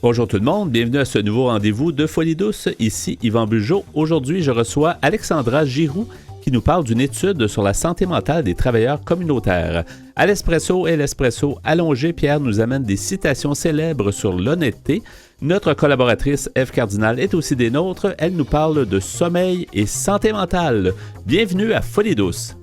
Bonjour tout le monde, bienvenue à ce nouveau rendez-vous de Folie douce. Ici Yvan Bugeaud. Aujourd'hui, je reçois Alexandra Giroux qui nous parle d'une étude sur la santé mentale des travailleurs communautaires. À l'Espresso et l'Espresso allongé, Pierre nous amène des citations célèbres sur l'honnêteté. Notre collaboratrice Ève Cardinal est aussi des nôtres. Elle nous parle de sommeil et santé mentale. Bienvenue à Folie douce.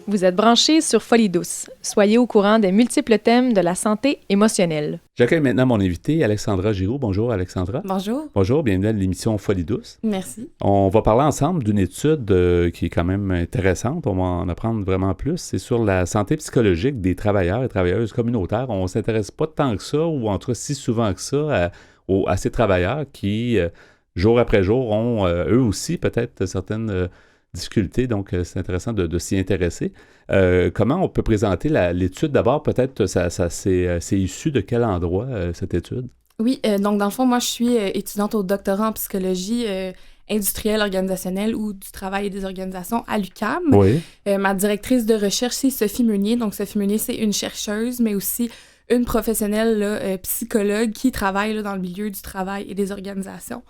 Vous êtes branchés sur Folie douce. Soyez au courant des multiples thèmes de la santé émotionnelle. J'accueille maintenant mon invité, Alexandra Giroux. Bonjour, Alexandra. Bonjour. Bonjour, bienvenue à l'émission Folie douce. Merci. On va parler ensemble d'une étude qui est quand même intéressante. On va en apprendre vraiment plus. C'est sur la santé psychologique des travailleurs et travailleuses communautaires. On ne s'intéresse pas tant que ça, ou en tout cas si souvent que ça, à ces travailleurs qui, jour après jour, ont eux aussi peut-être certaines difficultés. Donc, c'est intéressant de s'y intéresser. Comment on peut présenter l'étude? D'abord, peut-être, c'est issu de quel endroit, cette étude? Oui, donc dans le fond, moi, je suis étudiante au doctorat en psychologie industrielle, organisationnelle ou du travail et des organisations à l'UQAM. Oui. Ma directrice de recherche, c'est Sophie Meunier. Donc, Sophie Meunier, c'est une chercheuse, mais aussi une professionnelle là, psychologue qui travaille là, dans le milieu du travail et des organisations.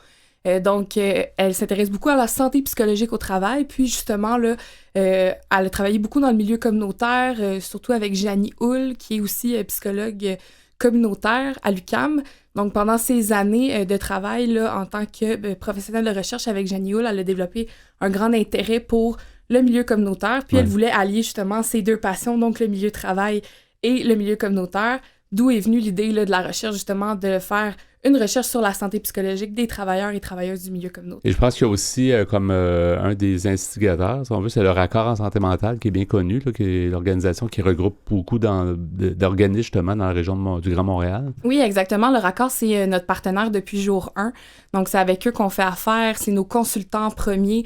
Donc, elle s'intéresse beaucoup à la santé psychologique au travail. Puis, justement, là, elle a travaillé beaucoup dans le milieu communautaire, surtout avec Janie Hull, qui est aussi psychologue communautaire à l'UQAM. Donc, pendant ces années de travail là, en tant que professionnelle de recherche avec Janie Hull, elle a développé un grand intérêt pour le milieu communautaire. Puis, elle voulait allier justement ces deux passions, donc le milieu travail et le milieu communautaire, d'où est venue l'idée là, de la recherche, justement, de faire une recherche sur la santé psychologique des travailleurs et travailleuses du milieu communautaire. Et je pense qu'il y a aussi, comme un des instigateurs, si on veut, c'est le Raccord en santé mentale, qui est bien connu, là, qui est l'organisation qui regroupe beaucoup d'organismes, justement, dans la région du Grand Montréal. Oui, exactement. Le Raccord, c'est notre partenaire depuis jour 1. Donc, c'est avec eux qu'on fait affaire. C'est nos consultants premiers.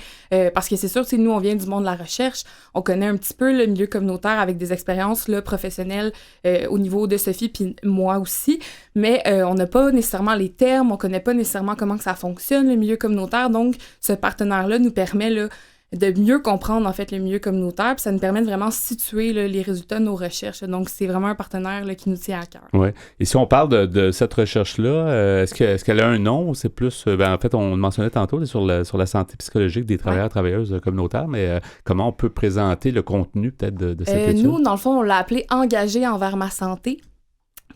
Parce que c'est sûr, nous, on vient du monde de la recherche. On connaît un petit peu le milieu communautaire avec des expériences là, professionnelles au niveau de Sophie, puis moi aussi. Mais on n'a pas nécessairement les termes, on connaît pas nécessairement comment que ça fonctionne, le milieu communautaire. Donc, ce partenaire-là nous permet là, de mieux comprendre, en fait, le milieu communautaire, puis ça nous permet de vraiment situer là, les résultats de nos recherches. Donc, c'est vraiment un partenaire là, qui nous tient à cœur. Oui. Et si on parle de cette recherche-là, est-ce qu'elle a un nom ou c'est plus... en fait, on le mentionnait tantôt sur la santé psychologique des travailleurs et travailleuses communautaires, mais comment on peut présenter le contenu, peut-être, de cette étude? Nous, dans le fond, on l'a appelé « Engagé envers ma santé ».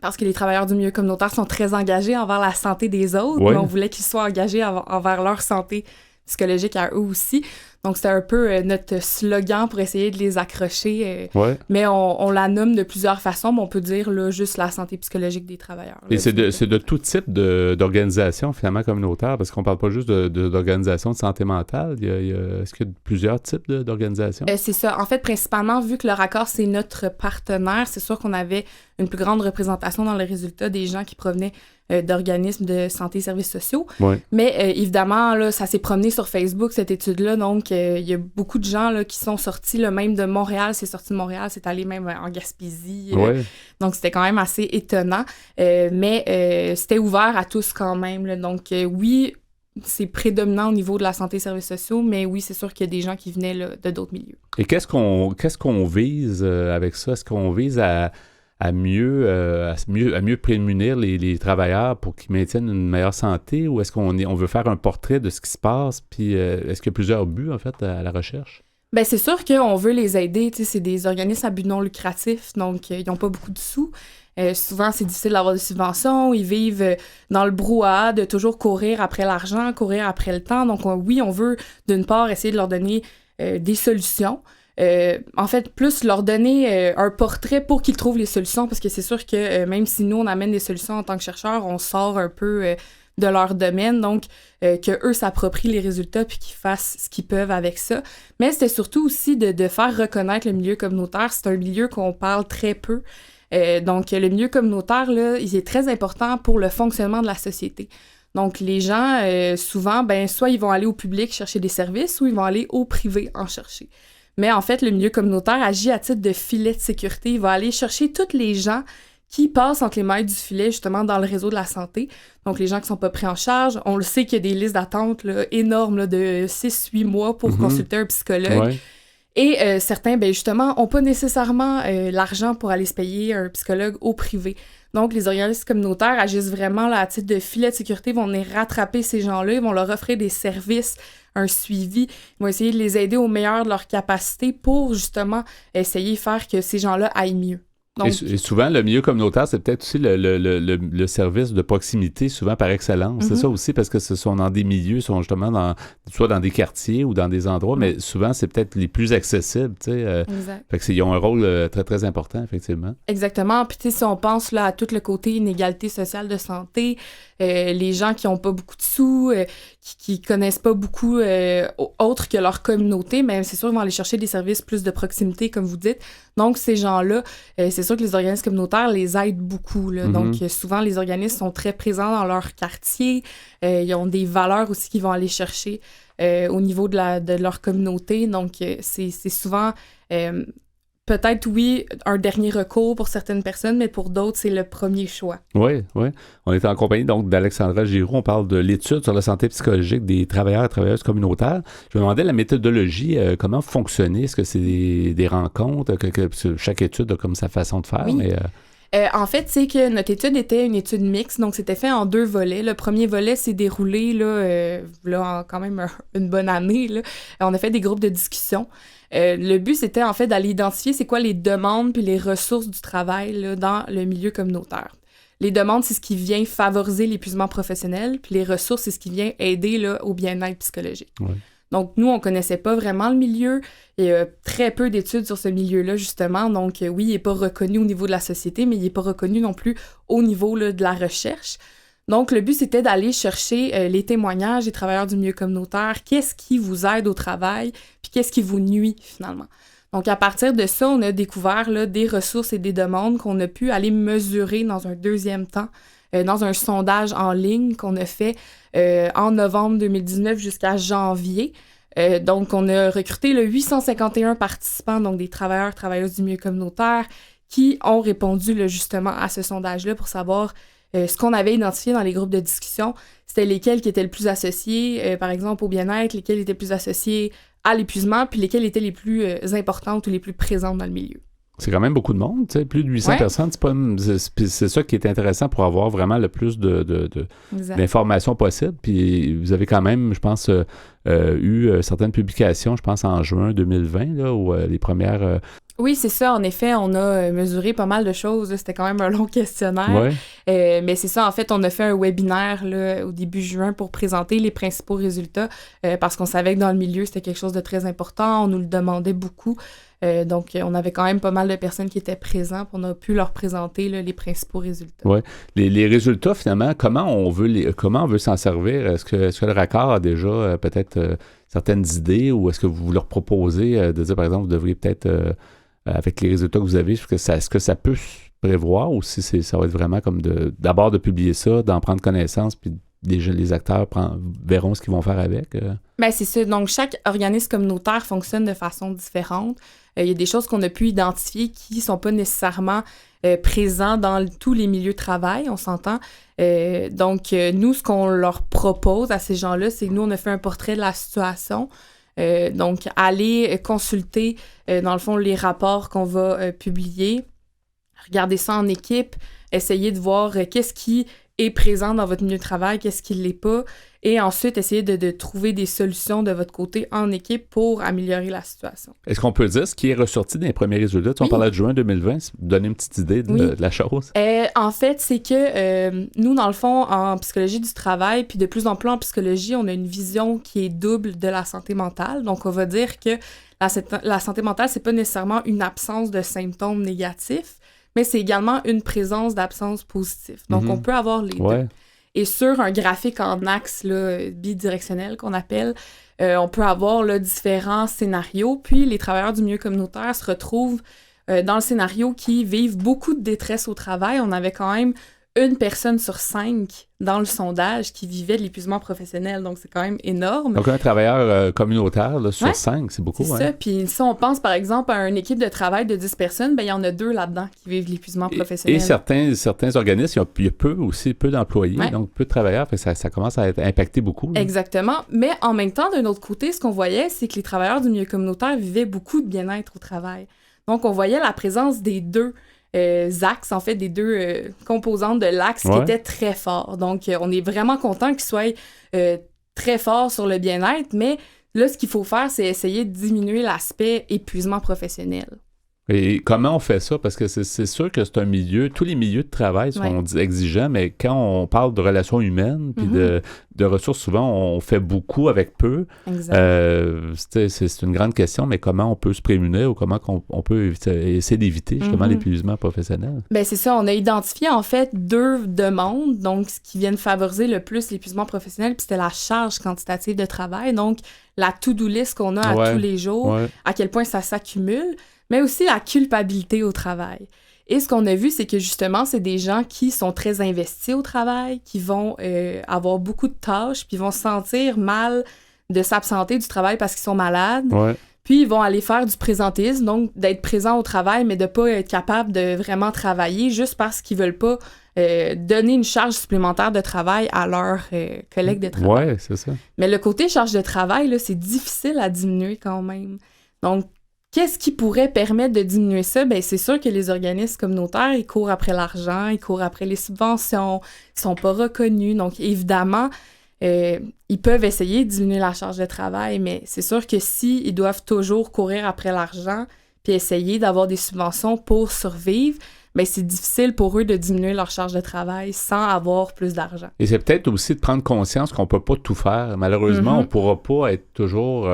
Parce que les travailleurs du milieu communautaire sont très engagés envers la santé des autres, mais on voulait qu'ils soient engagés envers leur santé psychologique à eux aussi. Donc, c'était un peu notre slogan pour essayer de les accrocher. Mais on la nomme de plusieurs façons, mais on peut dire là, juste la santé psychologique des travailleurs. Et c'est de tout type d'organisation, finalement, communautaire, parce qu'on ne parle pas juste d'organisation de santé mentale. Est-ce qu'il y a plusieurs types d'organisations? C'est ça. En fait, principalement, vu que le Raccord, c'est notre partenaire, c'est sûr qu'on avait une plus grande représentation dans les résultats des gens qui provenaient d'organismes de santé et services sociaux. Mais évidemment, là, ça s'est promené sur Facebook, cette étude-là. Donc, il y a beaucoup de gens là, qui sont sortis, là, même de Montréal. C'est sorti de Montréal, c'est allé même en Gaspésie. Donc, c'était quand même assez étonnant. Mais c'était ouvert à tous quand même. Là. Donc, oui, c'est prédominant au niveau de la santé et services sociaux, mais oui, c'est sûr qu'il y a des gens qui venaient là, de d'autres milieux. Et qu'est-ce qu'on vise avec ça? Est-ce qu'on vise à mieux prémunir les travailleurs pour qu'ils maintiennent une meilleure santé, ou est-ce qu'on veut faire un portrait de ce qui se passe, puis est-ce qu'il y a plusieurs buts, en fait, à la recherche? Bien, c'est sûr qu'on veut les aider, c'est des organismes à but non lucratif, donc ils n'ont pas beaucoup de sous. Souvent, c'est difficile d'avoir des subventions, ils vivent dans le brouhaha de toujours courir après l'argent, courir après le temps, donc oui, on veut d'une part essayer de leur donner des solutions, en fait, plus leur donner un portrait pour qu'ils trouvent les solutions, parce que c'est sûr que même si nous, on amène des solutions en tant que chercheurs, on sort un peu de leur domaine, donc qu'eux s'approprient les résultats puis qu'ils fassent ce qu'ils peuvent avec ça. Mais c'était surtout aussi de faire reconnaître le milieu communautaire. C'est un milieu qu'on parle très peu. Donc, le milieu communautaire, là, il est très important pour le fonctionnement de la société. Donc, les gens, souvent, soit ils vont aller au public chercher des services ou ils vont aller au privé en chercher. Mais en fait, le milieu communautaire agit à titre de filet de sécurité. Il va aller chercher tous les gens qui passent entre les mailles du filet, justement, dans le réseau de la santé. Donc, les gens qui sont pas pris en charge. On le sait qu'il y a des listes d'attente là, énormes là, de 6-8 mois pour consulter un psychologue. Et certains, ben justement, n'ont pas nécessairement l'argent pour aller se payer un psychologue au privé. Donc, les organismes communautaires agissent vraiment là, à titre de filet de sécurité, vont venir rattraper ces gens-là, ils vont leur offrir des services, un suivi, ils vont essayer de les aider au meilleur de leur capacité pour justement essayer de faire que ces gens-là aillent mieux. Donc, et souvent, le milieu communautaire, c'est peut-être aussi le service de proximité, souvent par excellence. C'est ça aussi, parce que ce sont dans des milieux, sont justement soit dans des quartiers ou dans des endroits, mais souvent, c'est peut-être les plus accessibles, tu sais. Exact. Fait qu'ils ont un rôle très, très important, effectivement. Exactement. Puis, tu sais, si on pense là, à tout le côté inégalité sociale de santé, les gens qui n'ont pas beaucoup de sous, qui connaissent pas beaucoup autre que leur communauté, mais c'est sûr qu'ils vont aller chercher des services plus de proximité, comme vous dites. Donc, ces gens-là, c'est sûr que les organismes communautaires les aident beaucoup. Là. Donc, souvent, les organismes sont très présents dans leur quartier. Ils ont des valeurs aussi qu'ils vont aller chercher au niveau de leur communauté. Donc, c'est souvent... peut-être, oui, un dernier recours pour certaines personnes, mais pour d'autres, c'est le premier choix. Oui, oui. On est en compagnie donc d'Alexandra Giroux. On parle de l'étude sur la santé psychologique des travailleurs et travailleuses communautaires. Je me demandais la méthodologie, comment fonctionner? Est-ce que c'est des rencontres? Chaque étude a comme sa façon de faire, oui. mais... En fait, c'est que notre étude était une étude mixte, donc c'était fait en 2 volets. Le premier volet s'est déroulé là, en quand même une bonne année. Là. On a fait des groupes de discussion. Le but, c'était en fait d'aller identifier c'est quoi les demandes puis les ressources du travail là, dans le milieu communautaire. Les demandes, c'est ce qui vient favoriser l'épuisement professionnel, puis les ressources, c'est ce qui vient aider là, au bien-être psychologique. Ouais. Donc, nous, on connaissait pas vraiment le milieu. Il y a très peu d'études sur ce milieu-là, justement. Donc, oui, il n'est pas reconnu au niveau de la société, mais il n'est pas reconnu non plus au niveau là, de la recherche. Donc, le but, c'était d'aller chercher les témoignages des travailleurs du milieu communautaire. Qu'est-ce qui vous aide au travail, puis qu'est-ce qui vous nuit, finalement. Donc, à partir de ça, on a découvert là, des ressources et des demandes qu'on a pu aller mesurer dans un deuxième temps, dans un sondage en ligne qu'on a fait en novembre 2019 jusqu'à janvier. Donc, on a recruté 851 participants, donc des travailleurs, travailleuses du milieu communautaire, qui ont répondu là, justement à ce sondage-là pour savoir ce qu'on avait identifié dans les groupes de discussion. C'était lesquels qui étaient le plus associés, par exemple, au bien-être, lesquels étaient plus associés à l'épuisement, puis lesquels étaient les plus importantes ou les plus présentes dans le milieu. C'est quand même beaucoup de monde, tu sais, plus de 800 personnes. C'est ça qui est intéressant pour avoir vraiment le plus d'informations possibles. Puis vous avez quand même, je pense, eu certaines publications, je pense, en juin 2020, là, où les premières... Oui, c'est ça. En effet, on a mesuré pas mal de choses. Là. C'était quand même un long questionnaire. Ouais. Mais c'est ça, en fait, on a fait un webinaire là, au début juin pour présenter les principaux résultats parce qu'on savait que dans le milieu, c'était quelque chose de très important. On nous le demandait beaucoup. Donc, on avait quand même pas mal de personnes qui étaient présentes. On a pu leur présenter là, les principaux résultats. Oui. Les résultats, finalement, comment on veut s'en servir? Est-ce que le RACOR a déjà peut-être certaines idées ou est-ce que vous leur proposez de dire, par exemple, vous devriez peut-être... avec les résultats que vous avez, est-ce que ça peut se prévoir ou si ça va être vraiment comme d'abord de publier ça, d'en prendre connaissance, puis les acteurs verront ce qu'ils vont faire avec? Bien, c'est ça. Donc, chaque organisme communautaire fonctionne de façon différente. Il y a des choses qu'on a pu identifier qui ne sont pas nécessairement présents dans tous les milieux de travail, on s'entend. Donc, nous, ce qu'on leur propose à ces gens-là, c'est que nous, on a fait un portrait de la situation. Donc, aller consulter, dans le fond, les rapports qu'on va publier, regarder ça en équipe, essayer de voir qu'est-ce qui est présent dans votre milieu de travail, qu'est-ce qui ne l'est pas, et ensuite essayer de trouver des solutions de votre côté en équipe pour améliorer la situation. Est-ce qu'on peut dire ce qui est ressorti dans les premiers résultats? Oui. On parlait de juin 2020, donner une petite idée de la chose. En fait, c'est que nous, dans le fond, en psychologie du travail, puis de plus en plus en psychologie, on a une vision qui est double de la santé mentale. Donc, on va dire que la santé mentale, c'est pas nécessairement une absence de symptômes négatifs, mais c'est également une présence d'absence positive. Donc, on peut avoir les deux. Et sur un graphique en axe là, bidirectionnel qu'on appelle, on peut avoir là, différents scénarios. Puis, les travailleurs du milieu communautaire se retrouvent dans le scénario qui vivent beaucoup de détresse au travail. On avait quand même 1 personne sur 5 dans le sondage qui vivait de l'épuisement professionnel. Donc, c'est quand même énorme. Donc, un travailleur communautaire là, sur 5, c'est beaucoup. C'est ça. Puis si on pense, par exemple, à une équipe de travail de 10 personnes, il y en a 2 là-dedans qui vivent de l'épuisement professionnel. Et certains organismes, il y a peu d'employés, donc peu de travailleurs. Ça commence à être impacté beaucoup. Là. Exactement. Mais en même temps, d'un autre côté, ce qu'on voyait, c'est que les travailleurs du milieu communautaire vivaient beaucoup de bien-être au travail. Donc, on voyait la présence des 2 axes, en fait, des 2 composantes de l'axe qui étaient très forts. Donc, on est vraiment content qu'ils soient très forts sur le bien-être, mais là, ce qu'il faut faire, c'est essayer de diminuer l'aspect épuisement professionnel. Et comment on fait ça? Parce que c'est sûr que c'est un milieu, tous les milieux de travail sont exigeants, mais quand on parle de relations humaines puis de ressources, souvent, on fait beaucoup avec peu. C'est une grande question, mais comment on peut se prémunir ou comment on peut essayer d'éviter justement l'épuisement professionnel? Bien, c'est ça. On a identifié, en fait, 2 demandes, donc ce qui viennent favoriser le plus l'épuisement professionnel, puis c'était la charge quantitative de travail, donc la to-do list qu'on a à tous les jours, à quel point ça s'accumule, mais aussi la culpabilité au travail. Et ce qu'on a vu, c'est que justement, c'est des gens qui sont très investis au travail, qui vont avoir beaucoup de tâches, puis vont se sentir mal de s'absenter du travail parce qu'ils sont malades. Puis ils vont aller faire du présentéisme, donc d'être présent au travail, mais de pas être capable de vraiment travailler juste parce qu'ils veulent pas donner une charge supplémentaire de travail à leurs collègues de travail. Oui, c'est ça. Mais le côté charge de travail, là, c'est difficile à diminuer quand même. Donc, qu'est-ce qui pourrait permettre de diminuer ça? Bien, c'est sûr que les organismes communautaires, ils courent après l'argent, ils courent après les subventions, ils sont pas reconnus. Donc, évidemment, ils peuvent essayer de diminuer la charge de travail, mais c'est sûr que s'ils doivent toujours courir après l'argent puis essayer d'avoir des subventions pour survivre, bien, c'est difficile pour eux de diminuer leur charge de travail sans avoir plus d'argent. Et c'est peut-être aussi de prendre conscience qu'on peut pas tout faire. Malheureusement, on pourra pas être toujours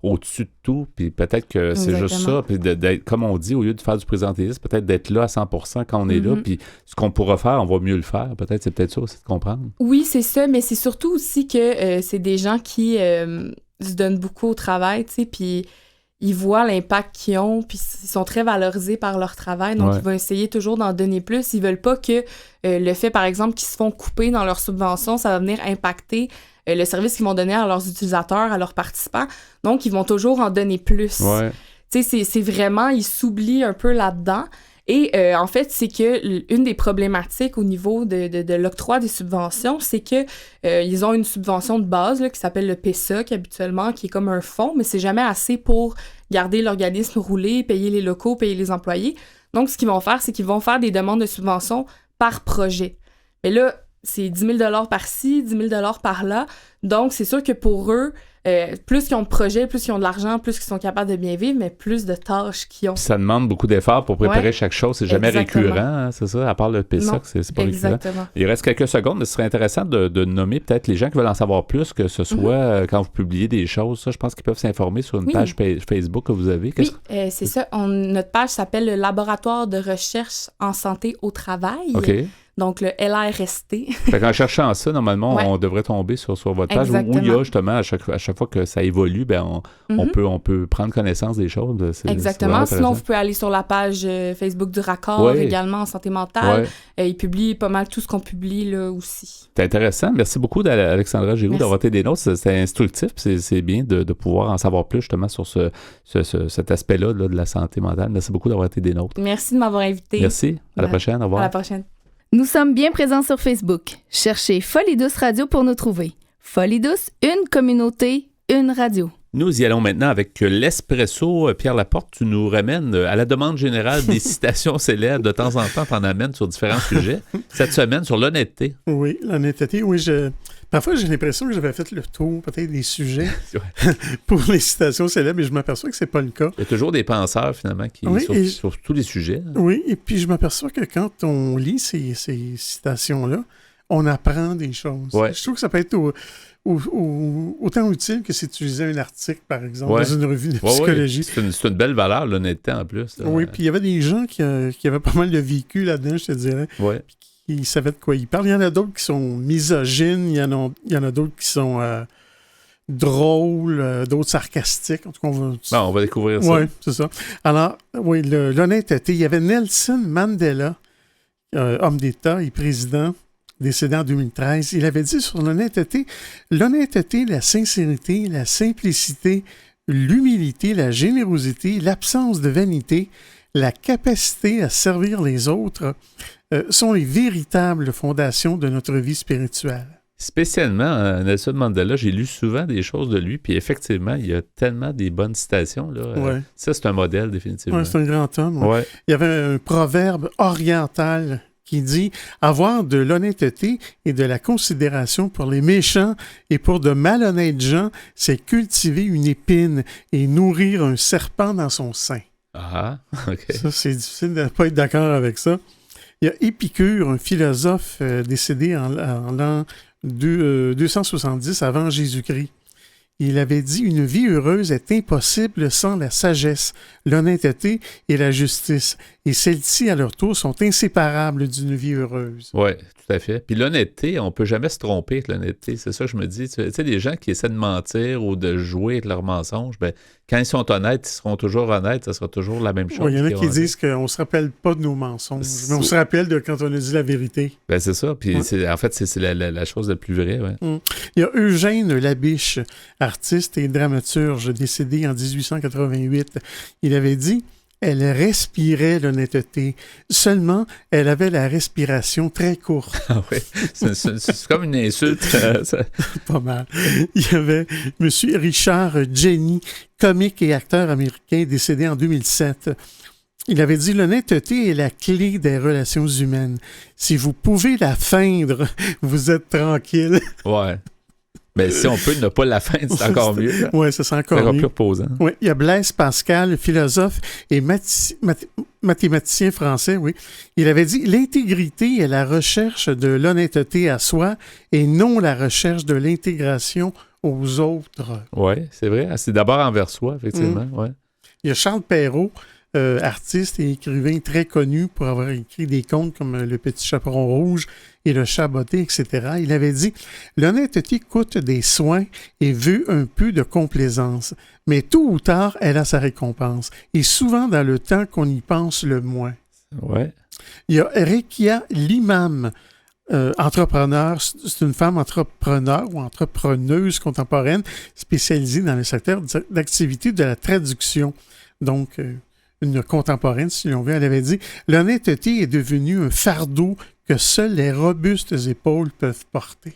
au-dessus de tout, puis peut-être que c'est juste ça, puis d'être, comme on dit, au lieu de faire du présentéisme, peut-être d'être là à 100% quand on est là, puis ce qu'on pourra faire, on va mieux le faire. Peut-être, c'est peut-être ça aussi de comprendre. Oui, c'est ça, mais c'est surtout aussi que c'est des gens qui se donnent beaucoup au travail, tu sais, puis ils voient l'impact qu'ils ont, puis ils sont très valorisés par leur travail, donc ils vont essayer toujours d'en donner plus. Ils veulent pas que le fait, par exemple, qu'ils se font couper dans leurs subventions, ça va venir impacter le service qu'ils vont donner à leurs utilisateurs, à leurs participants. Donc, ils vont toujours en donner plus. Tu sais, c'est vraiment, ils s'oublient un peu là-dedans. Et en fait, c'est que une des problématiques au niveau de l'octroi des subventions, c'est que ils ont une subvention de base là, qui s'appelle le PSA, qui habituellement, qui est comme un fonds, mais c'est jamais assez pour garder l'organisme roulé, payer les locaux, payer les employés. Donc, ce qu'ils vont faire, c'est qu'ils vont faire des demandes de subventions par projet. Mais là, c'est 10 000 par-ci, 10 000 par-là. Donc, c'est sûr que pour eux, plus qu'ils ont de projets, plus qu'ils ont de l'argent, plus qu'ils sont capables de bien vivre, mais plus de tâches qu'ils ont. Puis ça demande beaucoup d'efforts pour préparer chaque chose. C'est jamais récurrent, hein, c'est ça? À part le PSA, c'est pas récurrent. Il reste quelques secondes, mais ce serait intéressant de nommer peut-être les gens qui veulent en savoir plus, que ce soit quand vous publiez des choses. Ça, je pense qu'ils peuvent s'informer sur une page Facebook que vous avez. C'est ça. Notre page s'appelle le Laboratoire de recherche en santé au travail. OK. Donc, le LRST. Fait qu'en cherchant ça, normalement, on devrait tomber sur votre page où il y a justement, à chaque fois que ça évolue, ben on peut prendre connaissance des choses. Exactement. Sinon, vous pouvez aller sur la page Facebook du Raccord, également en santé mentale. Ils publient pas mal tout ce qu'on publie là aussi. C'est intéressant. Merci beaucoup, Alexandra Giroux, d'avoir été des nôtres. C'est instructif. C'est bien de pouvoir en savoir plus justement sur cet aspect-là de la santé mentale. Merci beaucoup d'avoir été des nôtres. Merci de m'avoir invité. Merci. À la prochaine. Au revoir. À la prochaine. Nous sommes bien présents sur Facebook. Cherchez Folie Douce Radio pour nous trouver. Folie Douce, une communauté, une radio. Nous y allons maintenant avec l'Espresso. Pierre Laporte, tu nous ramènes à la demande générale des citations célèbres. De temps en temps, tu en amènes sur différents sujets. Cette semaine, sur l'honnêteté. Oui, l'honnêteté. Oui, parfois, j'ai l'impression que j'avais fait le tour, peut-être, des sujets pour les citations célèbres, et je m'aperçois que c'est pas le cas. Il y a toujours des penseurs, finalement, qui sur tous les sujets. Oui, et puis je m'aperçois que quand on lit ces citations-là, on apprend des choses. Je trouve que ça peut être autant utile que si tu lisais un article, par exemple, dans une revue de psychologie. C'est une belle valeur, l'honnêteté, en plus. Oui, puis il y avait des gens qui avaient pas mal de vécu là-dedans, je te dirais. Ils savaient de quoi ils parlent. Il y en a d'autres qui sont misogynes, il y en a d'autres qui sont drôles, d'autres sarcastiques. En tout cas, on va découvrir ça. Oui, c'est ça. Alors, oui, l'honnêteté. Il y avait Nelson Mandela homme d'État et président, décédé en 2013. Il avait dit sur l'honnêteté, la sincérité, la simplicité, l'humilité, la générosité, l'absence de vanité, la capacité à servir les autres sont les véritables fondations de notre vie spirituelle. Spécialement, Nelson Mandela, j'ai lu souvent des choses de lui, puis effectivement, il y a tellement des bonnes citations. Là. Ouais. Ça, c'est un modèle, définitivement. Ouais, c'est un grand homme. Ouais. Il y avait un proverbe oriental qui dit « Avoir de l'honnêteté et de la considération pour les méchants et pour de malhonnêtes gens, c'est cultiver une épine et nourrir un serpent dans son sein. » Ah, OK. Ça, c'est difficile de ne pas être d'accord avec ça. Il y a Épicure, un philosophe décédé en l'an 270 avant Jésus-Christ. Il avait dit « Une vie heureuse est impossible sans la sagesse, l'honnêteté et la justice. Et celles-ci, à leur tour, sont inséparables d'une vie heureuse. » Oui, tout à fait. Puis l'honnêteté, on ne peut jamais se tromper avec l'honnêteté. C'est ça que je me dis. Tu sais, les gens qui essaient de mentir ou de jouer avec leurs mensonges, ben, quand ils sont honnêtes, ils seront toujours honnêtes. Ça sera toujours la même chose. Oui, il y en a qui disent qu'on ne se rappelle pas de nos mensonges, mais on se rappelle de quand on a dit la vérité. Ben, c'est ça. Puis en fait, c'est la chose la plus vraie. Ouais. Il y a Eugène Labiche, artiste et dramaturge, décédé en 1888. Il avait dit « Elle respirait l'honnêteté. Seulement, elle avait la respiration très courte. » Ah oui, c'est comme une insulte. Pas mal. Il y avait M. Richard Jenny, comique et acteur américain, décédé en 2007. Il avait dit « L'honnêteté est la clé des relations humaines. Si vous pouvez la feindre, vous êtes tranquille. » Ouais. Mais si on peut ne pas la feindre, c'est encore mieux. Oui, ça c'est encore mieux. Plus reposant. Oui, il y a Blaise Pascal, philosophe et mathématicien français, oui. Il avait dit « L'intégrité est la recherche de l'honnêteté à soi et non la recherche de l'intégration aux autres. » Oui, c'est vrai. C'est d'abord envers soi, effectivement. Ouais. Il y a Charles Perrault, artiste et écrivain très connu pour avoir écrit des contes comme Le Petit Chaperon Rouge et Le Chat botté, etc. Il avait dit « L'honnêteté coûte des soins et veut un peu de complaisance, mais tôt ou tard, elle a sa récompense, et souvent dans le temps qu'on y pense le moins. » Ouais. Il y a Rekia Limam, entrepreneur, c'est une femme entrepreneur ou entrepreneuse contemporaine spécialisée dans le secteur d'activité de la traduction. Donc, une contemporaine, si l'on veut, elle avait dit « L'honnêteté est devenue un fardeau que seules les robustes épaules peuvent porter. »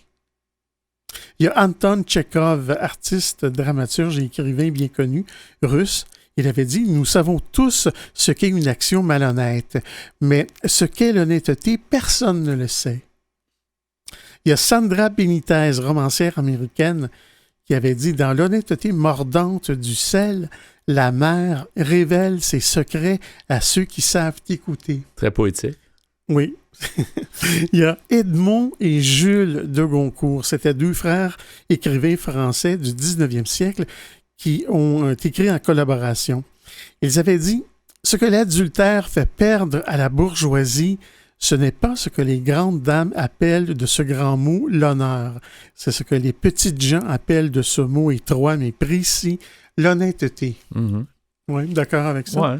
Il y a Anton Tchekhov, artiste, dramaturge et écrivain bien connu, russe. Il avait dit « Nous savons tous ce qu'est une action malhonnête, mais ce qu'est l'honnêteté, personne ne le sait. » Il y a Sandra Benitez, romancière américaine, qui avait dit « Dans l'honnêteté mordante du sel, la mer révèle ses secrets à ceux qui savent écouter. » Très poétique. Oui. Il y a Edmond et Jules de Goncourt. C'était deux frères écrivains français du 19e siècle qui ont écrit en collaboration. Ils avaient dit « Ce que l'adultère fait perdre à la bourgeoisie, ce n'est pas ce que les grandes dames appellent de ce grand mot l'honneur. C'est ce que les petites gens appellent de ce mot étroit mais précis, l'honnêteté. » Oui, d'accord avec ça? Ouais.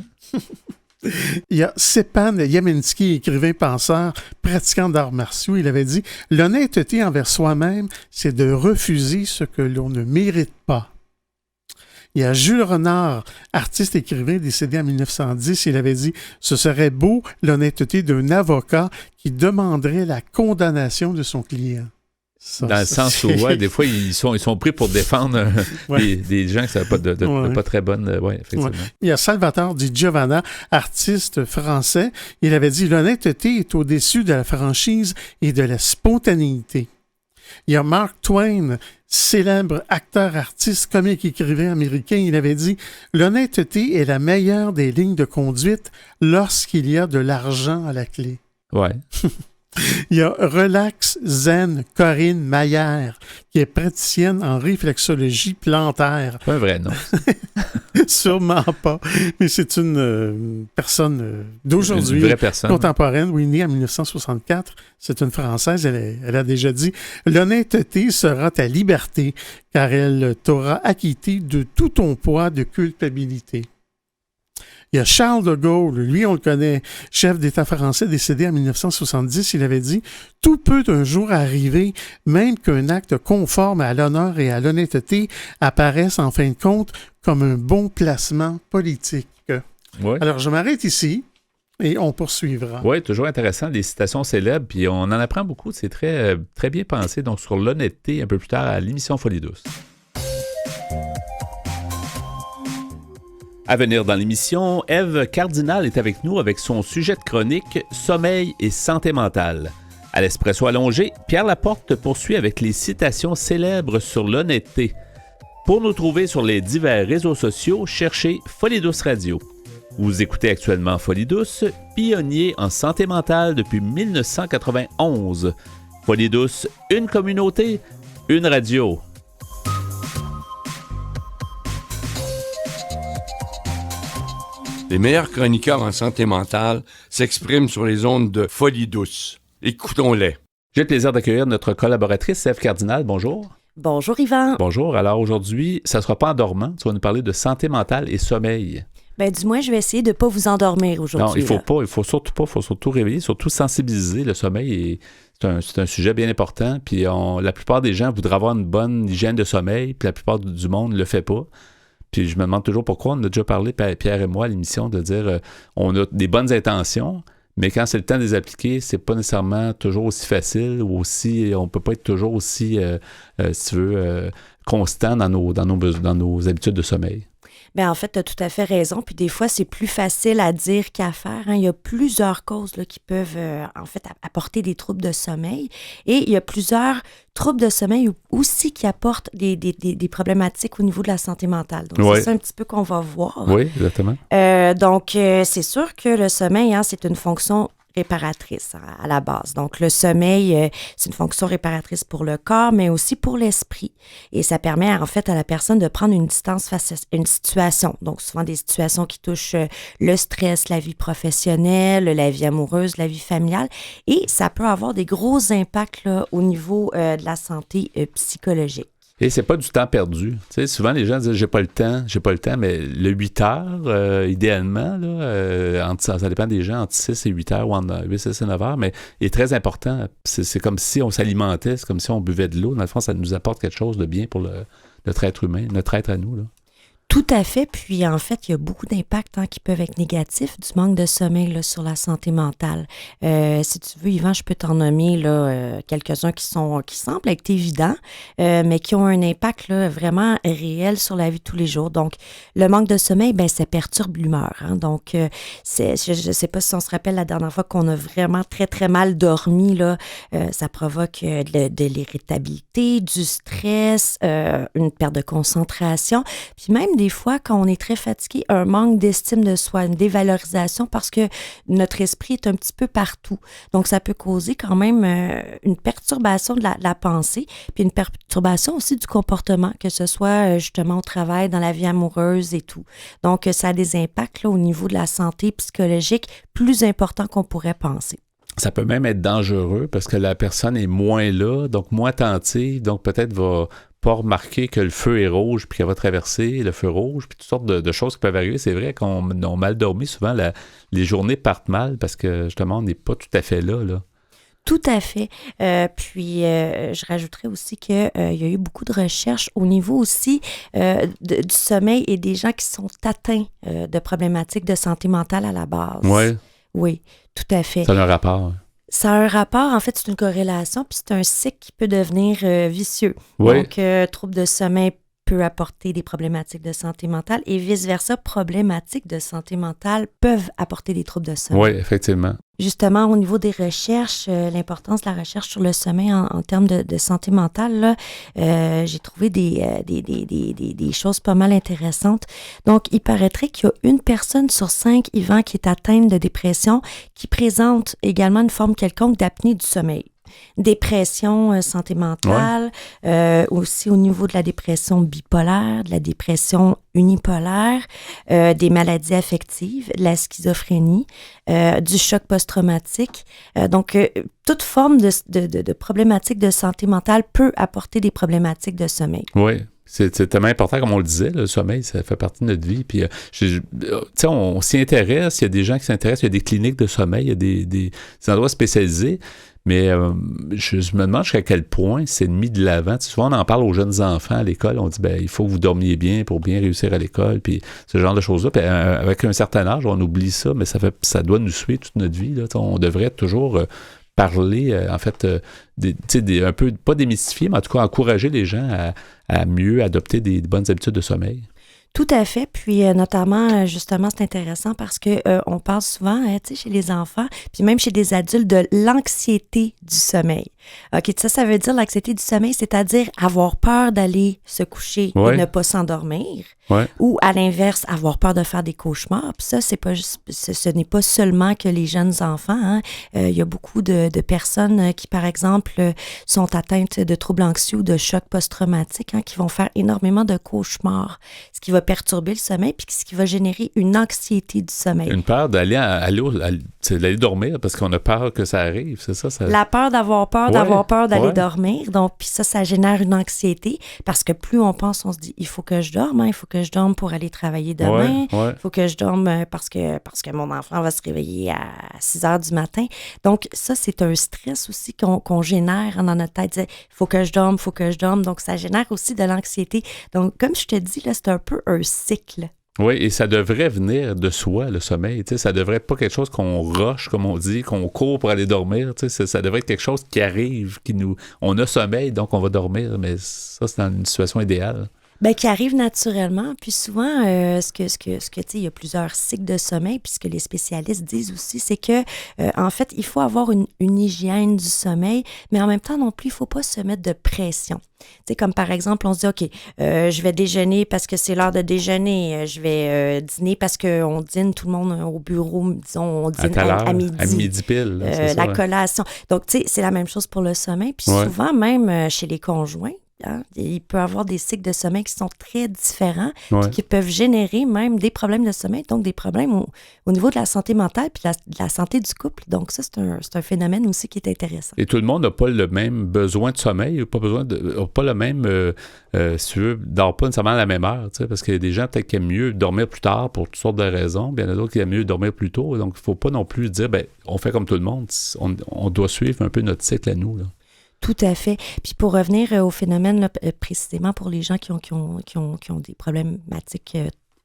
Il y a Stepan Yamensky, écrivain, penseur, pratiquant d'arts martiaux. Il avait dit « L'honnêteté envers soi-même, c'est de refuser ce que l'on ne mérite pas. » Il y a Jules Renard, artiste écrivain décédé en 1910. Il avait dit « Ce serait beau l'honnêteté d'un avocat qui demanderait la condamnation de son client. » Dans le sens où, ouais, des fois, ils sont pris pour défendre des gens qui n'ont pas très bonne... Ouais, effectivement. Ouais. Il y a Salvatore Di Giovanna, artiste français. Il avait dit « L'honnêteté est au-dessus de la franchise et de la spontanéité. » Il y a Mark Twain, célèbre acteur, artiste, comique, écrivain américain. Il avait dit « L'honnêteté est la meilleure des lignes de conduite lorsqu'il y a de l'argent à la clé. » Ouais. Il y a Relax Zen Corinne Maillère, qui est praticienne en réflexologie plantaire. Pas un vrai nom. Sûrement pas, mais c'est une personne d'aujourd'hui, une vraie personne, contemporaine, oui, née en 1964. C'est une Française, elle a déjà dit « L'honnêteté sera ta liberté, car elle t'aura acquitté de tout ton poids de culpabilité. » Il Il y a Charles de Gaulle, lui, on le connaît, chef d'État français décédé en 1970, il avait dit « Tout peut un jour arriver, même qu'un acte conforme à l'honneur et à l'honnêteté apparaisse en fin de compte comme un bon placement politique. » Ouais. Alors, je m'arrête ici. Et on poursuivra. Oui, toujours intéressant, des citations célèbres, puis on en apprend beaucoup, c'est très, très bien pensé, donc sur l'honnêteté, un peu plus tard à l'émission Folie douce. À venir dans l'émission, Ève Cardinal est avec nous avec son sujet de chronique « Sommeil et santé mentale ». À l'Espresso allongé, Pierre Laporte poursuit avec les citations célèbres sur l'honnêteté. Pour nous trouver sur les divers réseaux sociaux, cherchez Folie douce Radio. Vous écoutez actuellement Folie douce, pionnier en santé mentale depuis 1991. Folie douce, une communauté, une radio. Les meilleurs chroniqueurs en santé mentale s'expriment sur les ondes de Folie douce. Écoutons-les. J'ai le plaisir d'accueillir notre collaboratrice, Ève Cardinal. Bonjour. Bonjour Yvan. Bonjour. Alors aujourd'hui, ça ne sera pas en dormant. Tu vas nous parler de santé mentale et sommeil. Ben, du moins, je vais essayer de ne pas vous endormir aujourd'hui. Non, il faut surtout réveiller, surtout sensibiliser. Le sommeil, c'est un sujet bien important. Puis la plupart des gens voudraient avoir une bonne hygiène de sommeil, puis la plupart du monde ne le fait pas. Puis je me demande toujours pourquoi. On a déjà parlé, Pierre et moi, à l'émission, de dire on a des bonnes intentions, mais quand c'est le temps de les appliquer, c'est pas nécessairement toujours aussi facile ou aussi, on peut pas être toujours aussi, si tu veux, constant dans nos habitudes de sommeil. Bien, en fait, tu as tout à fait raison. Puis des fois, c'est plus facile à dire qu'à faire. Hein. Il y a plusieurs causes là, qui peuvent, en fait, apporter des troubles de sommeil. Et il y a plusieurs troubles de sommeil aussi qui apportent des problématiques au niveau de la santé mentale. Donc, c'est ça un petit peu qu'on va voir. Oui, exactement. Donc, c'est sûr que le sommeil, hein, c'est une fonction réparatrice à la base. Donc, le sommeil, c'est une fonction réparatrice pour le corps, mais aussi pour l'esprit. Et ça permet, en fait, à la personne de prendre une distance face à une situation. Donc, souvent des situations qui touchent le stress, la vie professionnelle, la vie amoureuse, la vie familiale. Et ça peut avoir des gros impacts là, au niveau de la santé psychologique. Et c'est pas du temps perdu. Tu sais, souvent, les gens disent « j'ai pas le temps », mais le 8 heures, idéalement, là, ça dépend des gens, entre 6 et 8 heures ou entre 8, 6 et 9 heures, mais il est très important. C'est comme si on s'alimentait, c'est comme si on buvait de l'eau. Dans le fond, ça nous apporte quelque chose de bien pour notre être humain, notre être à nous, là. Tout à fait. Puis, en fait, il y a beaucoup d'impacts qui peuvent être négatifs du manque de sommeil là, sur la santé mentale. Si tu veux, Yvan, je peux t'en nommer là, quelques-uns qui semblent être évidents, mais qui ont un impact là, vraiment réel sur la vie de tous les jours. Donc, le manque de sommeil, ben ça perturbe l'humeur. Hein. Donc, je ne sais pas si on se rappelle la dernière fois qu'on a vraiment très, très mal dormi. Là, ça provoque de l'irritabilité, du stress, une perte de concentration. Puis même des fois, quand on est très fatigué, un manque d'estime de soi, une dévalorisation parce que notre esprit est un petit peu partout. Donc, ça peut causer quand même une perturbation de la pensée, puis une perturbation aussi du comportement, que ce soit justement au travail, dans la vie amoureuse et tout. Donc, ça a des impacts là, au niveau de la santé psychologique plus importants qu'on pourrait penser. Ça peut même être dangereux parce que la personne est moins là, donc moins attentive, donc peut-être va pas remarquer que le feu est rouge puis qu'elle va traverser le feu rouge, puis toutes sortes de choses qui peuvent arriver. C'est vrai qu'on a mal dormi, souvent les journées partent mal parce que justement on n'est pas tout à fait là. Tout à fait. Puis, je rajouterais aussi qu'il y a eu beaucoup de recherches au niveau aussi du sommeil et des gens qui sont atteints de problématiques de santé mentale à la base. Ouais. Oui, tout à fait. Ça a un rapport. Ça a un rapport, en fait, c'est une corrélation, puis c'est un cycle qui peut devenir vicieux. Oui. Donc, trouble de sommeil peut apporter des problématiques de santé mentale et vice-versa, problématiques de santé mentale peuvent apporter des troubles de sommeil. Oui, effectivement. Justement, au niveau des recherches, l'importance de la recherche sur le sommeil en termes de santé mentale, là, j'ai trouvé des choses pas mal intéressantes. Donc, il paraîtrait qu'il y a 1 personne sur 5, Yvan, qui est atteinte de dépression, qui présente également une forme quelconque d'apnée du sommeil. Dépression, santé mentale, aussi au niveau de la dépression bipolaire, de la dépression unipolaire, des maladies affectives, de la schizophrénie, du choc post-traumatique. Donc, toute forme de problématique de santé mentale peut apporter des problématiques de sommeil. Oui. C'est tellement important, comme on le disait, le sommeil, ça fait partie de notre vie. Puis, on s'y intéresse, il y a des gens qui s'intéressent, il y a des cliniques de sommeil, il y a des endroits spécialisés, mais je me demande jusqu'à quel point c'est mis de l'avant. Souvent, on en parle aux jeunes enfants à l'école, on dit, il faut que vous dormiez bien pour bien réussir à l'école, puis ce genre de choses-là. Puis, avec un certain âge, on oublie ça, mais ça doit nous suivre toute notre vie. Là. On devrait toujours... parler, un peu, pas démystifier, mais en tout cas encourager les gens à mieux adopter des bonnes habitudes de sommeil. Tout à fait. Puis notamment, justement, c'est intéressant parce que on parle souvent, chez les enfants, puis même chez des adultes, de l'anxiété du sommeil. OK, ça veut dire l'anxiété du sommeil, c'est-à-dire avoir peur d'aller se coucher et ne pas s'endormir. Ouais. Ou à l'inverse, avoir peur de faire des cauchemars. Puis ça, c'est pas juste, ce n'est pas seulement que les jeunes enfants. Hein. Il y a beaucoup de personnes qui, par exemple, sont atteintes de troubles anxieux ou de chocs post-traumatiques, qui vont faire énormément de cauchemars, ce qui va perturber le sommeil puis ce qui va générer une anxiété du sommeil. Une peur d'aller dormir parce qu'on a peur que ça arrive, c'est ça? La peur d'avoir peur d'aller dormir. Donc, puis ça génère une anxiété parce que plus on pense, on se dit, il faut que je dorme, il faut que je dorme pour aller travailler demain, il faut que je dorme parce que mon enfant va se réveiller à 6 heures du matin. Donc, ça, c'est un stress aussi qu'on génère dans notre tête. Il faut que je dorme. Donc, ça génère aussi de l'anxiété. Donc, comme je te dis, là, c'est un peu un cycle. Oui, et ça devrait venir de soi, le sommeil. Ça devrait être pas quelque chose qu'on rush, comme on dit, qu'on court pour aller dormir. Ça devrait être quelque chose qui arrive, on a sommeil, donc on va dormir. Mais ça, c'est dans une situation idéale. Qui arrive naturellement. Puis souvent, il y a plusieurs cycles de sommeil. Puis ce que les spécialistes disent aussi, c'est que, en fait, il faut avoir une hygiène du sommeil, mais en même temps non plus, il ne faut pas se mettre de pression. Comme par exemple, on se dit, OK, je vais déjeuner parce que c'est l'heure de déjeuner. Je vais dîner parce qu'on dîne tout le monde au bureau, disons, on dîne à midi. À midi pile. La collation. Donc, c'est la même chose pour le sommeil. Puis souvent, même chez les conjoints, il peut y avoir des cycles de sommeil qui sont très différents, puis qui peuvent générer même des problèmes de sommeil, donc des problèmes au niveau de la santé mentale puis de la santé du couple. Donc ça, c'est un phénomène aussi qui est intéressant. Et tout le monde n'a pas le même besoin de sommeil, n'a pas le même, si tu veux, dort pas nécessairement à la même heure, parce qu'il y a des gens peut-être qui aiment mieux dormir plus tard pour toutes sortes de raisons, puis il y en a d'autres qui aiment mieux dormir plus tôt, donc il ne faut pas non plus dire, on fait comme tout le monde, on doit suivre un peu notre cycle à nous, là. Tout à fait. Puis pour revenir au phénomène, là, précisément pour les gens qui ont des problématiques,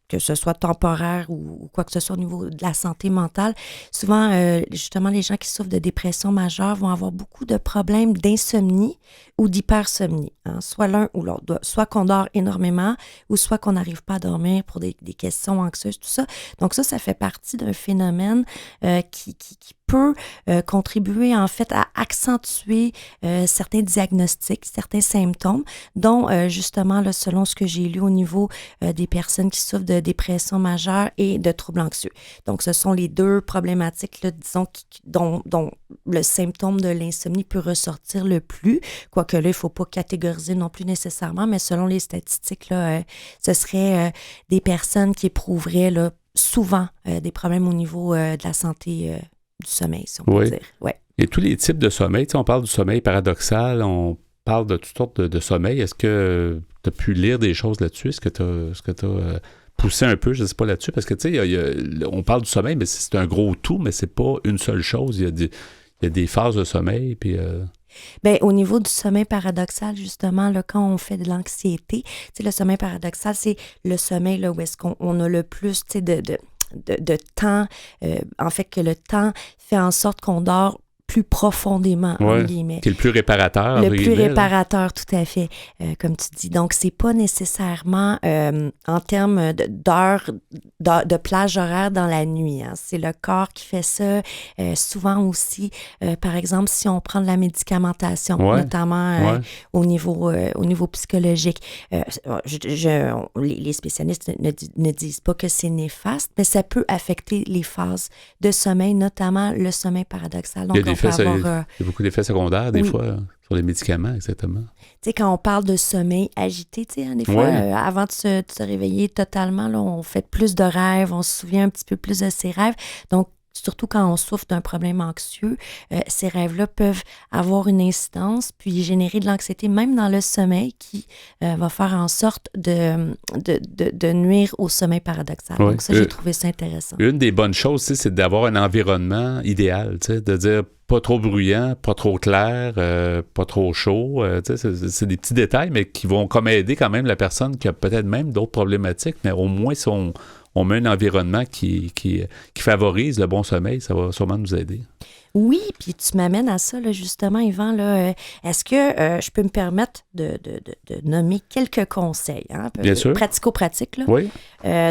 que ce soit temporaire ou quoi que ce soit au niveau de la santé mentale, souvent, justement, les gens qui souffrent de dépression majeure vont avoir beaucoup de problèmes d'insomnie ou d'hypersomnie, soit l'un ou l'autre. Soit qu'on dort énormément ou soit qu'on n'arrive pas à dormir pour des questions anxieuses, tout ça. Donc ça fait partie d'un phénomène qui peut contribuer en fait à accentuer certains diagnostics, certains symptômes, dont justement, là, selon ce que j'ai lu au niveau des personnes qui souffrent de dépression majeure et de troubles anxieux. Donc, ce sont les deux problématiques, là, disons, dont le symptôme de l'insomnie peut ressortir le plus, quoique là, il ne faut pas catégoriser non plus nécessairement, mais selon les statistiques, là, ce serait des personnes qui éprouveraient là, souvent des problèmes au niveau de la santé du sommeil, si on peut dire. Ouais. Et tous les types de sommeil, on parle du sommeil paradoxal, on parle de toutes sortes de sommeil. Est-ce que tu as pu lire des choses là-dessus? Est-ce que tu as poussé un peu, je ne sais pas là-dessus? Parce que, on parle du sommeil, mais c'est un gros tout, mais c'est pas une seule chose. Il y a des phases de sommeil, puis... au niveau du sommeil paradoxal, justement, là, quand on fait de l'anxiété, le sommeil paradoxal, c'est le sommeil là, où est-ce qu'on a le plus de temps, en fait que le temps fait en sorte qu'on dort plus profondément, entre guillemets. Qui est le plus réparateur. Le plus réparateur, tout à fait, comme tu dis. Donc, c'est pas nécessairement en termes d'heures, de plage horaire dans la nuit. C'est le corps qui fait ça. Souvent aussi, par exemple, si on prend de la médicamentation, notamment au niveau psychologique, les spécialistes ne disent pas que c'est néfaste, mais ça peut affecter les phases de sommeil, notamment le sommeil paradoxal. Donc, il y a beaucoup d'effets secondaires, des fois, sur les médicaments, exactement. Tu sais, quand on parle de sommeil agité, tu sais, des fois, avant de se réveiller totalement, là, on fait plus de rêves, on se souvient un petit peu plus de ses rêves. Donc, surtout quand on souffre d'un problème anxieux, ces rêves-là peuvent avoir une incidence puis générer de l'anxiété même dans le sommeil qui va faire en sorte de nuire au sommeil paradoxal. Oui. Donc ça, j'ai trouvé ça intéressant. Une des bonnes choses, c'est d'avoir un environnement idéal, de dire pas trop bruyant, pas trop clair, pas trop chaud. C'est des petits détails, mais qui vont comme aider quand même la personne qui a peut-être même d'autres problématiques, mais au moins si on met un environnement qui favorise le bon sommeil, ça va sûrement nous aider. Oui, puis tu m'amènes à ça, là, justement, Yvan. Là, est-ce que je peux me permettre de nommer quelques conseils, Bien sûr. Pratico-pratiques? Là? Oui.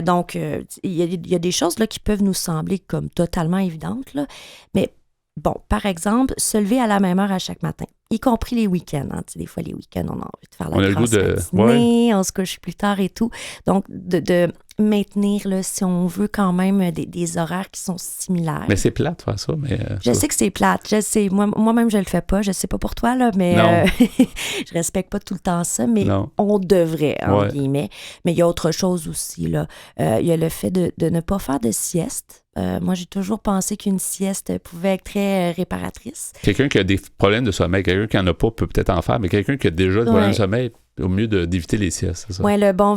Donc, il y a des choses là, qui peuvent nous sembler comme totalement évidentes, là, mais bon, par exemple, se lever à la même heure à chaque matin, y compris les week-ends. Des fois, les week-ends, on a envie de faire la grasse matinée, on se couche plus tard et tout. Donc, de maintenir, là, si on veut, quand même des horaires qui sont similaires. Mais c'est plate de faire ça. Mais, je sais que c'est plate. Je sais. Moi-même, je le fais pas. Je sais pas pour toi, là, mais je respecte pas tout le temps ça, mais on devrait, entre guillemets. Mais il y a autre chose aussi, là. Il y a le fait de ne pas faire de sieste. Moi, j'ai toujours pensé qu'une sieste pouvait être très réparatrice. Quelqu'un qui a des problèmes de sommeil, quelqu'un qui n'en a pas peut peut-être en faire, mais quelqu'un qui a déjà des problèmes de sommeil, au mieux d'éviter les siestes, c'est ça? Oui, le bon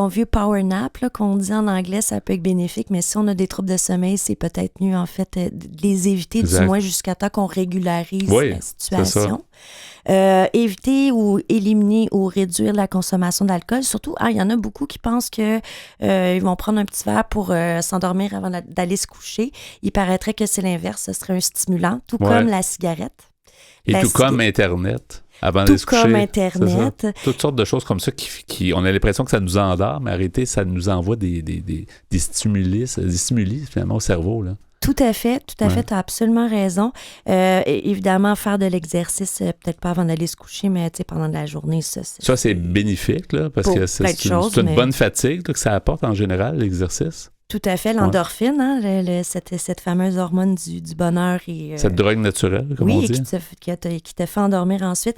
vieux power nap, là, qu'on dit en anglais, ça peut être bénéfique, mais si on a des troubles de sommeil, c'est peut-être mieux, en fait, de les éviter, exact. Du moins jusqu'à temps qu'on régularise la situation. Éviter ou éliminer ou réduire la consommation d'alcool. Surtout, il y en a beaucoup qui pensent qu'ils vont prendre un petit verre pour s'endormir avant d'aller se coucher. Il paraîtrait que c'est l'inverse, ce serait un stimulant, tout comme la cigarette. Et tout comme Internet. Avant de se coucher. Tout comme Internet. Toutes sortes de choses comme ça qui on a l'impression que ça nous endort, mais en réalité, ça nous envoie des stimuli finalement au cerveau, là. Tout à fait, tu as absolument raison. Évidemment, faire de l'exercice, peut-être pas avant d'aller se coucher, mais pendant la journée, ça c'est bénéfique, là, parce que c'est une bonne fatigue là, que ça apporte en général, l'exercice. Tout à fait, l'endorphine, cette fameuse hormone du bonheur. Cette drogue naturelle, comme on dit. Oui, qui te fait endormir ensuite.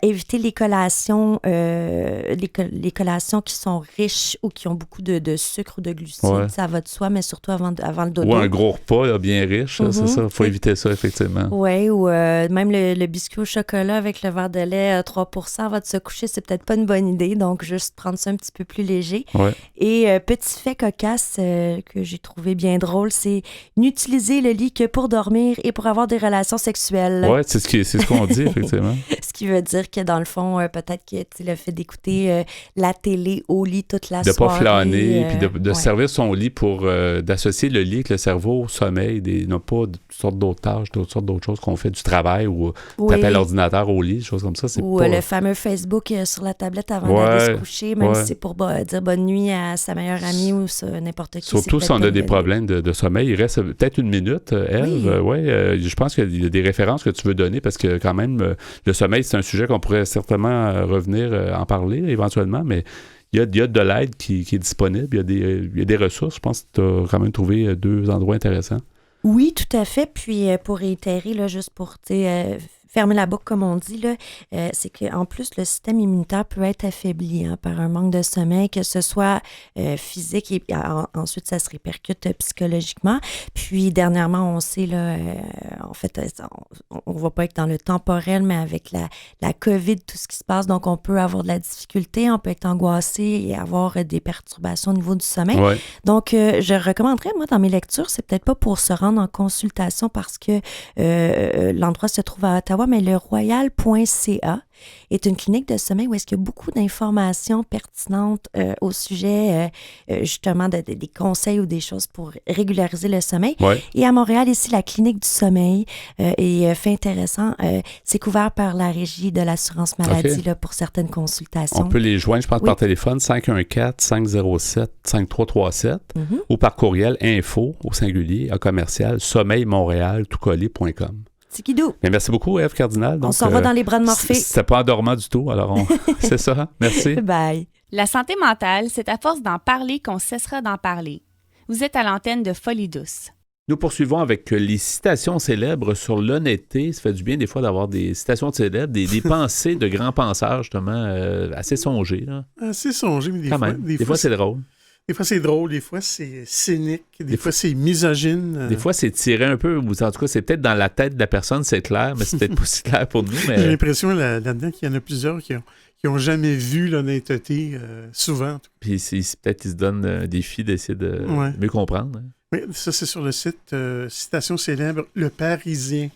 Éviter les collations, les collations qui sont riches ou qui ont beaucoup de sucre ou de glucides, ça va de soi, mais surtout avant le dodo. Ou un gros repas là, bien riche, c'est ça, il faut éviter ça, effectivement. Oui, ou même le biscuit au chocolat avec le verre de lait à 3% avant de se coucher, c'est peut-être pas une bonne idée, donc juste prendre ça un petit peu plus léger. Et petit fait cocasse, que j'ai trouvé bien drôle, c'est n'utiliser le lit que pour dormir et pour avoir des relations sexuelles. Oui, c'est ce qu'on dit, effectivement. Ce qui veut dire que, dans le fond, peut-être que le fait d'écouter la télé au lit toute la soirée. De ne pas flâner, puis de servir son lit pour d'associer le lit avec le cerveau au sommeil, non pas toutes sortes d'autres tâches, toutes sortes d'autres choses qu'on fait, du travail ou taper l'ordinateur au lit, des choses comme ça. Ou le fameux Facebook sur la tablette avant d'aller se coucher, même si c'est pour dire bonne nuit à sa meilleure amie ou n'importe qui. Surtout si on a des problèmes de sommeil. Il reste peut-être une minute, Ève. Je pense qu'il y a des références que tu veux donner parce que quand même, le sommeil, c'est un sujet qu'on pourrait certainement revenir en parler éventuellement, mais il y a de l'aide qui est disponible. Il y a des ressources. Je pense que tu as quand même trouvé 2 endroits intéressants. Oui, tout à fait. Puis pour réitérer, là, juste pour fermer la boucle, comme on dit, là, c'est qu'en plus, le système immunitaire peut être affaibli par un manque de sommeil, que ce soit physique et ensuite, ça se répercute psychologiquement. Puis, dernièrement, on sait, là, en fait, on ne va pas être dans le temporel, mais avec la COVID, tout ce qui se passe, donc on peut avoir de la difficulté, on peut être angoissé et avoir des perturbations au niveau du sommeil. Donc, je recommanderais, moi, dans mes lectures, c'est peut-être pas pour se rendre en consultation parce que l'endroit se trouve à Ottawa, mais le royal.ca est une clinique de sommeil où est-ce qu'il y a beaucoup d'informations pertinentes au sujet, justement, des conseils ou des choses pour régulariser le sommeil. Et à Montréal, ici, la clinique du sommeil est fait intéressant. C'est couvert par la Régie de l'assurance maladie là, pour certaines consultations. On peut les joindre, je pense, par téléphone, 514-507-5337 ou par courriel info au singulier à commercial sommeilmontréal.com. Mais merci beaucoup, Ève Cardinal. Donc, on s'en va dans les bras de Morphée. C'était pas endormant du tout, alors c'est ça. Merci. Bye. La santé mentale, c'est à force d'en parler qu'on cessera d'en parler. Vous êtes à l'antenne de Folie douce. Nous poursuivons avec les citations célèbres sur l'honnêteté. Ça fait du bien des fois d'avoir des citations célèbres, des pensées de grands penseurs, justement, assez songées. Là. Assez songées, mais des fois, c'est drôle. Des fois, c'est drôle, des fois, c'est cynique, des fois, c'est misogyne. Des fois, c'est tiré un peu, ou en tout cas, c'est peut-être dans la tête de la personne, c'est clair, mais c'est peut-être pas si clair pour nous. Mais... J'ai l'impression là-dedans qu'il y en a plusieurs qui ont jamais vu l'honnêteté, souvent. Puis peut-être qu'ils se donnent un défi d'essayer de mieux comprendre. Hein. Oui, ça, c'est sur le site citation célèbre leparisien.fr.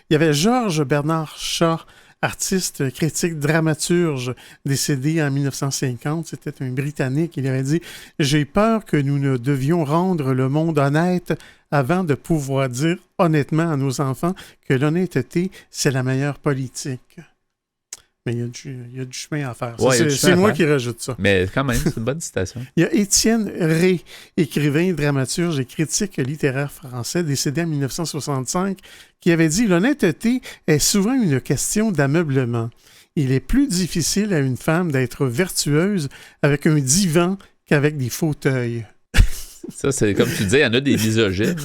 Il y avait Georges Bernard Shaw, artiste, critique, dramaturge, décédé en 1950. C'était un Britannique. Il avait dit « J'ai peur que nous ne devions rendre le monde honnête avant de pouvoir dire honnêtement à nos enfants que l'honnêteté, c'est la meilleure politique. » Mais il y a du chemin à faire. Ouais, c'est moi qui rajoute ça. Mais quand même, c'est une bonne citation. Il y a Étienne Rey, écrivain, dramaturge et critique littéraire français, décédé en 1965, qui avait dit « L'honnêteté est souvent une question d'ameublement. Il est plus difficile à une femme d'être vertueuse avec un divan qu'avec des fauteuils. » Ça, c'est comme tu disais, il y en a des misogynes.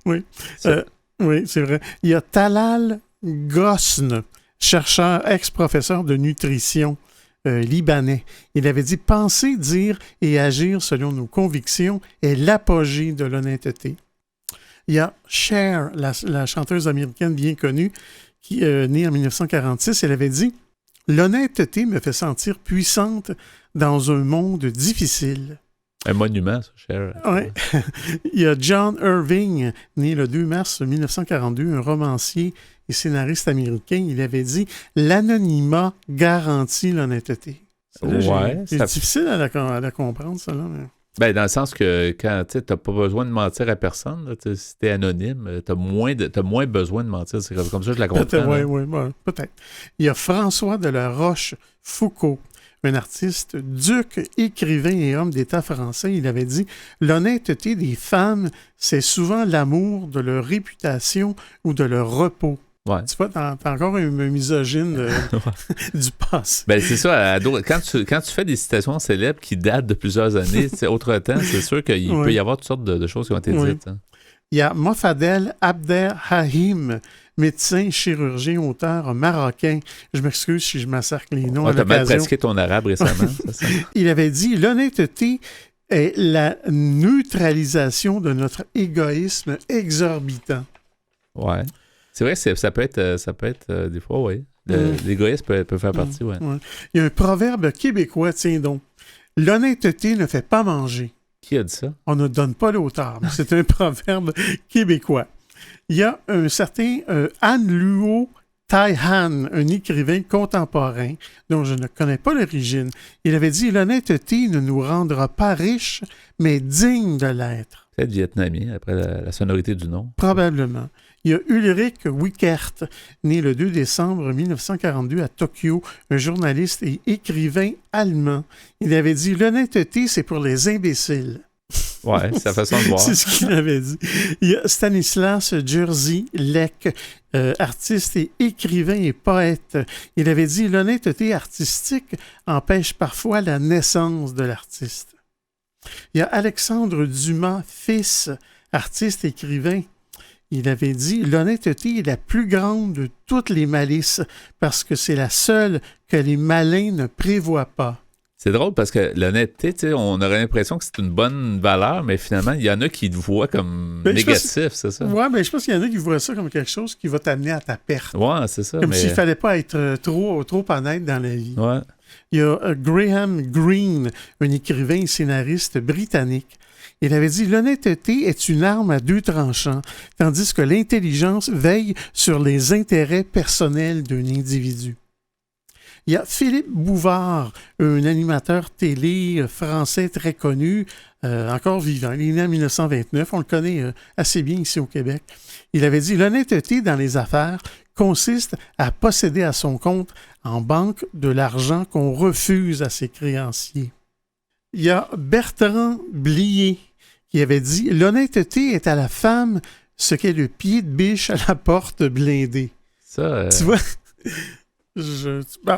Oui, oui, c'est vrai. Il y a Talal Ghosn, chercheur, ex-professeur de nutrition libanais. Il avait dit « Penser, dire et agir selon nos convictions est l'apogée de l'honnêteté. » Il y a Cher, la chanteuse américaine bien connue, qui est née en 1946. Elle avait dit « L'honnêteté me fait sentir puissante dans un monde difficile. » Un monument, ça, Cher. Oui. Il y a John Irving, né le 2 mars 1942, un romancier et scénariste américain. Il avait dit « L'anonymat garantit l'honnêteté. » C'est difficile à la comprendre, ça. Là, mais... Ben, dans le sens que quand tu n'as pas besoin de mentir à personne, là, si tu es anonyme, tu as moins besoin de mentir. C'est comme ça que je la comprends. Oui, peut-être. Il y a François de la Rochefoucauld, un artiste, duc, écrivain et homme d'État français. Il avait dit « L'honnêteté des femmes, c'est souvent l'amour de leur réputation ou de leur repos. » Ouais. Tu vois, t'as encore une misogyne du passé. Ben c'est ça. Quand tu fais des citations célèbres qui datent de plusieurs années, autre temps, c'est sûr qu'il peut y avoir toutes sortes de choses qui ont été dites. Hein. Il y a Mofadel Abderrahim, médecin, chirurgien, auteur marocain. Je m'excuse si je massacre les noms. Tu as mal pratiqué ton arabe récemment. C'est ça? Il avait dit « L'honnêteté est la neutralisation de notre égoïsme exorbitant. » Ouais. C'est vrai que ça peut être des fois, oui. L'égoïsme peut faire partie, oui. Ouais. Il y a un proverbe québécois, tiens donc. L'honnêteté ne fait pas manger. Qui a dit ça? On ne donne pas l'auteur, mais c'est un proverbe québécois. Il y a un certain An Luo Tai Han, un écrivain contemporain dont je ne connais pas l'origine. Il avait dit « L'honnêteté ne nous rendra pas riches, mais dignes de l'être. » Peut-être vietnamien, après la sonorité du nom. Probablement. Il y a Ulrich Wickert, né le 2 décembre 1942 à Tokyo, un journaliste et écrivain allemand. Il avait dit « L'honnêteté, c'est pour les imbéciles. » Ouais, c'est sa façon de voir. C'est ce qu'il avait dit. Il y a Stanislas Jerzy Lec, artiste et écrivain et poète. Il avait dit « L'honnêteté artistique empêche parfois la naissance de l'artiste. » Il y a Alexandre Dumas, fils, artiste et écrivain. Il avait dit « L'honnêteté est la plus grande de toutes les malices parce que c'est la seule que les malins ne prévoient pas. » C'est drôle parce que l'honnêteté, on aurait l'impression que c'est une bonne valeur, mais finalement, il y en a qui le voient comme négatif, c'est ça? Oui, mais je pense qu'il y en a qui voient ça comme quelque chose qui va t'amener à ta perte. Oui, c'est ça. Comme s'il ne fallait pas être trop honnête dans la vie. Ouais. Il y a Graham Greene, un écrivain et scénariste britannique. Il avait dit « L'honnêteté est une arme à deux tranchants, tandis que l'intelligence veille sur les intérêts personnels d'un individu. » Il y a Philippe Bouvard, un animateur télé français très connu, encore vivant. Il est né en 1929, on le connaît assez bien ici au Québec. Il avait dit « L'honnêteté dans les affaires consiste à posséder à son compte en banque de l'argent qu'on refuse à ses créanciers. » Il y a Bertrand Blier qui avait dit « L'honnêteté est à la femme ce qu'est le pied de biche à la porte blindée. » Ça, Tu vois?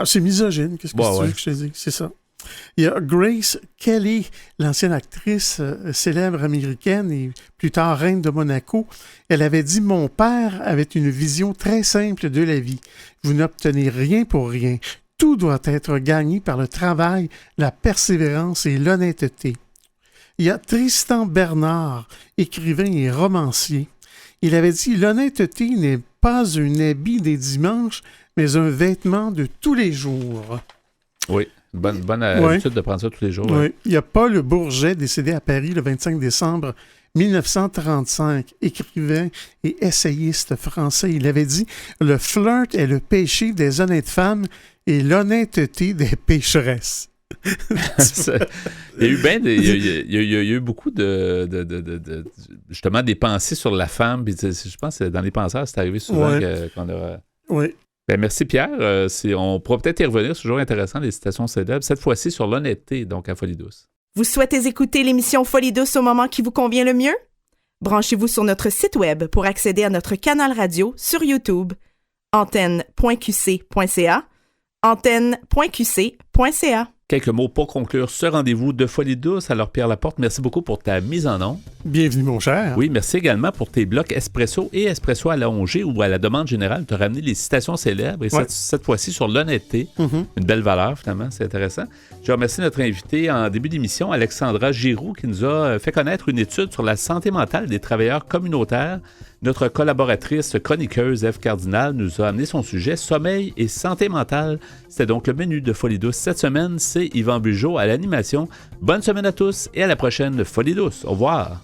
C'est misogyne, qu'est-ce que tu veux que je te dise? C'est ça. Il y a Grace Kelly, l'ancienne actrice célèbre américaine et plus tard reine de Monaco. Elle avait dit « Mon père avait une vision très simple de la vie. Vous n'obtenez rien pour rien. tout doit être gagné par le travail, la persévérance et l'honnêteté. Il y a Tristan Bernard, écrivain et romancier. Il avait dit « L'honnêteté n'est pas un habit des dimanches, mais un vêtement de tous les jours. » Oui, bonne habitude de prendre ça tous les jours. Oui. Il y a Paul Bourget, décédé à Paris le 25 décembre 1935, écrivain et essayiste français. Il avait dit « Le flirt est le péché des honnêtes femmes et l'honnêteté des pécheresses. » Il y a eu beaucoup de justement des pensées sur la femme. Puis je pense que dans les penseurs, c'est arrivé souvent qu'on a... Oui. Ben, merci Pierre. On pourra peut-être y revenir, c'est toujours intéressant, les citations célèbres. Cette fois-ci sur l'honnêteté, donc à Folie Douce. Vous souhaitez écouter l'émission Folie Douce au moment qui vous convient le mieux? Branchez-vous sur notre site web pour accéder à notre canal radio sur YouTube, antenne.qc.ca, antenne.qc.ca. Quelques mots pour conclure ce rendez-vous de Folie Douce. Alors, Pierre Laporte, merci beaucoup pour ta mise en onde. Bienvenue, mon cher. Oui, merci également pour tes blocs Espresso et Espresso à l'allongé où, à la demande générale, tu as ramené les citations célèbres et cette fois-ci sur l'honnêteté. Une belle valeur, finalement, c'est intéressant. Je remercie notre invité en début d'émission, Alexandra Giroux, qui nous a fait connaître une étude sur la santé mentale des travailleurs communautaires. Notre collaboratrice chroniqueuse, Ève Cardinal, nous a amené son sujet « Sommeil et santé mentale ». C'était donc le menu de Folie Douce. Cette semaine, c'est Yvan Bugeaud à l'animation. Bonne semaine à tous et à la prochaine Folie Douce. Au revoir.